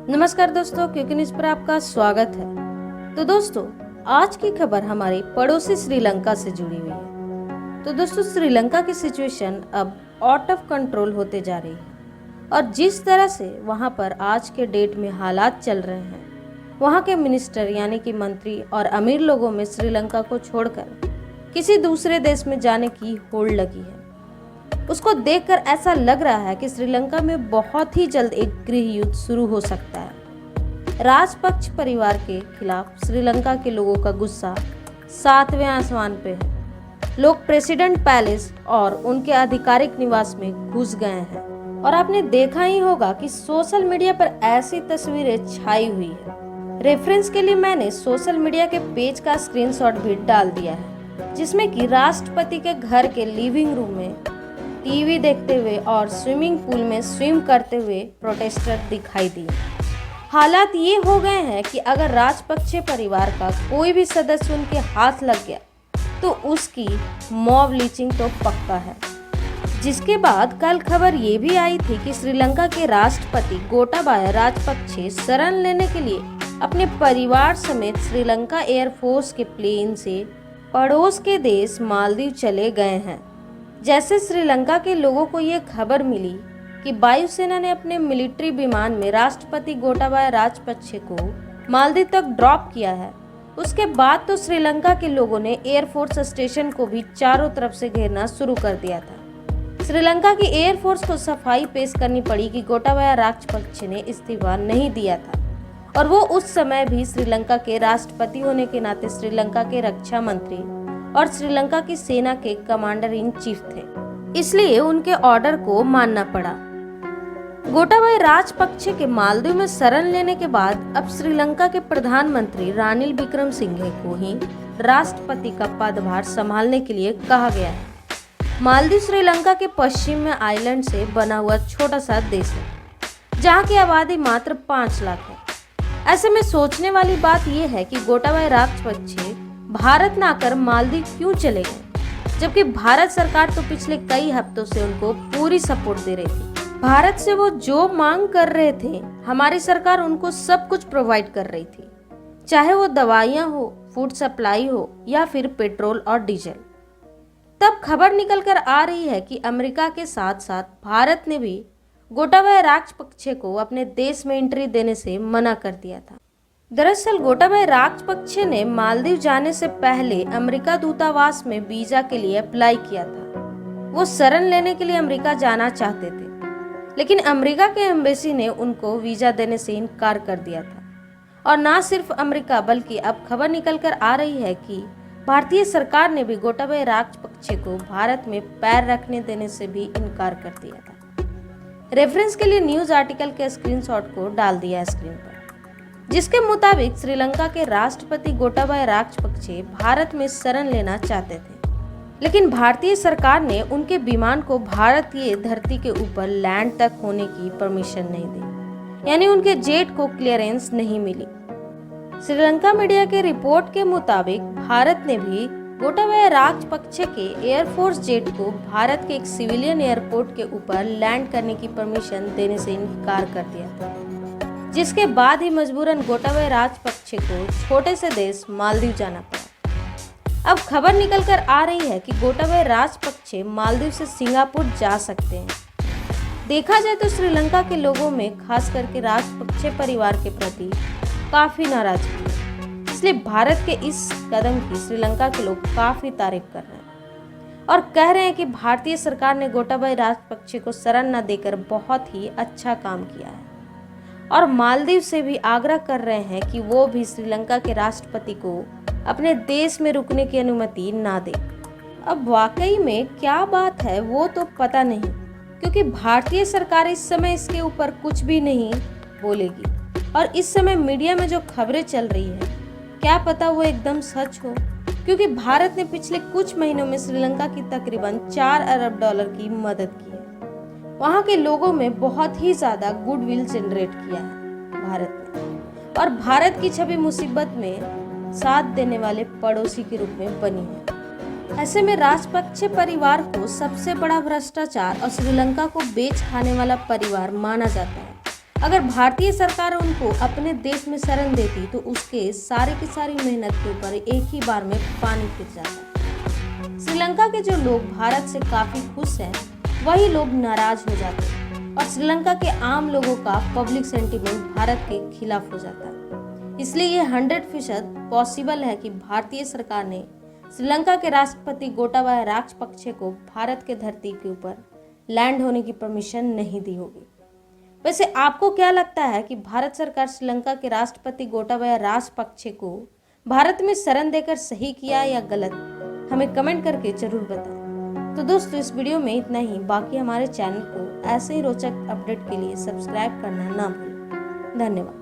नमस्कार दोस्तों, क्योंकि न्यूज़ पर आपका स्वागत है। तो दोस्तों, आज की खबर हमारे पड़ोसी श्रीलंका से जुड़ी हुई है। तो दोस्तों, श्रीलंका की सिचुएशन अब आउट ऑफ कंट्रोल होते जा रही है और जिस तरह से वहां पर आज के डेट में हालात चल रहे हैं, वहां के मिनिस्टर यानी कि मंत्री और अमीर लोगों में श्रीलंका को छोड़कर किसी दूसरे देश में जाने की होड़ लगी है। उसको देखकर ऐसा लग रहा है कि श्रीलंका में बहुत ही जल्द एक गृह युद्ध शुरू हो सकता है। राजपक्ष परिवार के खिलाफ श्रीलंका के लोगों का गुस्सा 7वें आसमान पे है। लोग प्रेसिडेंट पैलेस और उनके आधिकारिक निवास में घुस गए हैं और आपने देखा ही होगा कि सोशल मीडिया पर ऐसी तस्वीरें छाई हुई है। रेफरेंस के लिए मैंने सोशल मीडिया के पेज का स्क्रीनशॉट भी डाल दिया है, जिसमें कि राष्ट्रपति के घर के लिविंग रूम में टीवी देखते हुए और स्विमिंग पूल में स्विम करते हुए प्रोटेस्टर दिखाई दिए। हालात ये हो गए हैं कि अगर राजपक्षे परिवार का कोई भी सदस्य उनके हाथ लग गया तो उसकी मॉब लिंचिंग तो पक्का है। जिसके बाद कल खबर ये भी आई थी कि श्रीलंका के राष्ट्रपति गोटाबाया राजपक्षे शरण लेने के लिए अपने परिवार समेत श्रीलंका एयरफोर्स के प्लेन से पड़ोस के देश मालदीव चले गए हैं। जैसे श्रीलंका के लोगों को ये खबर मिली कि वायुसेना ने अपने मिलिट्री विमान में राष्ट्रपति गोटाबाया राजपक्षे को मालदीव तक ड्रॉप किया है, उसके बाद तो श्रीलंका के लोगों ने एयरफोर्स स्टेशन को भी चारों तरफ से घेरना शुरू कर दिया था। श्रीलंका की एयरफोर्स को सफाई पेश करनी पड़ी कि गोटाबाया राजपक्षे ने इस्तीफा नहीं दिया था और वो उस समय भी श्रीलंका के राष्ट्रपति होने के नाते श्रीलंका के रक्षा मंत्री और श्रीलंका की सेना के कमांडर इन चीफ थे, इसलिए उनके ऑर्डर को मानना पड़ा। गोटाबाया राजपक्षे के मालदीव में शरण लेने के बाद अब श्रीलंका के प्रधानमंत्री रानिल विक्रमसिंघे को ही राष्ट्रपति का पदभार संभालने के लिए कहा गया है। मालदीव श्रीलंका के पश्चिम में आइलैंड से बना हुआ छोटा सा देश है, जहाँ की आबादी मात्र 5 लाख है। ऐसे में सोचने वाली बात यह है कि गोटाबाया राजपक्षे भारत ना आकर मालदीव क्यों चले गए, जबकि भारत सरकार तो पिछले कई हफ्तों से उनको पूरी सपोर्ट दे रही थी। भारत से वो जो मांग कर रहे थे, हमारी सरकार उनको सब कुछ प्रोवाइड कर रही थी, चाहे वो दवाइयाँ हो, फूड सप्लाई हो या फिर पेट्रोल और डीजल। तब खबर निकल कर आ रही है कि अमेरिका के साथ साथ भारत ने भी गोटाबाया राजपक्षे को अपने देश में एंट्री देने से मना कर दिया था। दरअसल गोटाबाया राजपक्षे ने मालदीव जाने से पहले अमेरिका दूतावास में वीजा के लिए अप्लाई किया था। वो शरण लेने के लिए अमेरिका जाना चाहते थे, लेकिन अमेरिका के एम्बेसी ने उनको वीजा देने से इनकार कर दिया था। और ना सिर्फ अमेरिका, बल्कि अब खबर निकल कर आ रही है कि भारतीय सरकार ने भी गोटाबाया राजपक्षे को भारत में पैर रखने देने से भी इनकार कर दिया था। रेफरेंस के लिए न्यूज आर्टिकल के स्क्रीनशॉट को डाल दिया स्क्रीन पर, जिसके मुताबिक श्रीलंका के राष्ट्रपति गोटाबाया राजपक्षे भारत में शरण लेना चाहते थे, लेकिन भारतीय सरकार ने उनके विमान को भारत की धरती के ऊपर लैंड तक होने की परमिशन नहीं दी, यानी उनके जेट को क्लियरेंस नहीं मिली। श्रीलंका मीडिया के रिपोर्ट के मुताबिक भारत ने भी गोटाबाया राजपक्षे के एयरफोर्स जेट को भारत के एक सिविलियन एयरपोर्ट के ऊपर लैंड करने की परमिशन देने से इनकार कर दिया था, जिसके बाद ही मजबूरन गोटाबाया राजपक्षे को छोटे से देश मालदीव जाना पड़ा। अब खबर निकल कर आ रही है कि गोटाबाया राजपक्षे मालदीव से सिंगापुर जा सकते हैं। देखा जाए तो श्रीलंका के लोगों में खास करके राजपक्षे परिवार के प्रति काफी नाराजगी है, इसलिए भारत के इस कदम की श्रीलंका के लोग काफी तारीफ कर रहे हैं और कह रहे हैं कि भारतीय सरकार ने गोटाबाया राजपक्षे को शरण न देकर बहुत ही अच्छा काम किया है और मालदीव से भी आग्रह कर रहे हैं कि वो भी श्रीलंका के राष्ट्रपति को अपने देश में रुकने की अनुमति ना दे। अब वाकई में क्या बात है वो तो पता नहीं, क्योंकि भारतीय सरकार इस समय इसके ऊपर कुछ भी नहीं बोलेगी और इस समय मीडिया में जो खबरें चल रही है, क्या पता वो एकदम सच हो, क्योंकि भारत ने पिछले कुछ महीनों में श्रीलंका की तकरीबन $4 अरब की मदद की है। वहाँ के लोगों में बहुत ही ज्यादा गुडविल जनरेट किया है भारत ने, और भारत की छवि मुसीबत में साथ देने वाले पड़ोसी के रूप में बनी है। ऐसे में राजपक्षे परिवार को सबसे बड़ा भ्रष्टाचार और श्रीलंका को बेच खाने वाला परिवार माना जाता है, अगर भारतीय सरकार उनको अपने देश में शरण देती तो उसके सारी की सारी मेहनत के ऊपर एक ही बार में पानी फिर जाता। श्रीलंका के जो लोग भारत से काफी खुश हैं, वही लोग नाराज हो जाते हैं और श्रीलंका के आम लोगों का पब्लिक सेंटीमेंट भारत के खिलाफ हो जाता है। इसलिए ये 100% पॉसिबल है कि भारतीय सरकार ने श्रीलंका के राष्ट्रपति गोटाबाया राजपक्षे को भारत के धरती के ऊपर लैंड होने की परमिशन नहीं दी होगी। वैसे आपको क्या लगता है कि भारत सरकार श्रीलंका के राष्ट्रपति गोटाबाया राजपक्षे को भारत में शरण देकर सही किया या गलत? हमें कमेंट करके जरूर बताएं। तो दोस्तों इस वीडियो में इतना ही। बाकी हमारे चैनल को ऐसे ही रोचक अपडेट के लिए सब्सक्राइब करना ना भूलें। धन्यवाद।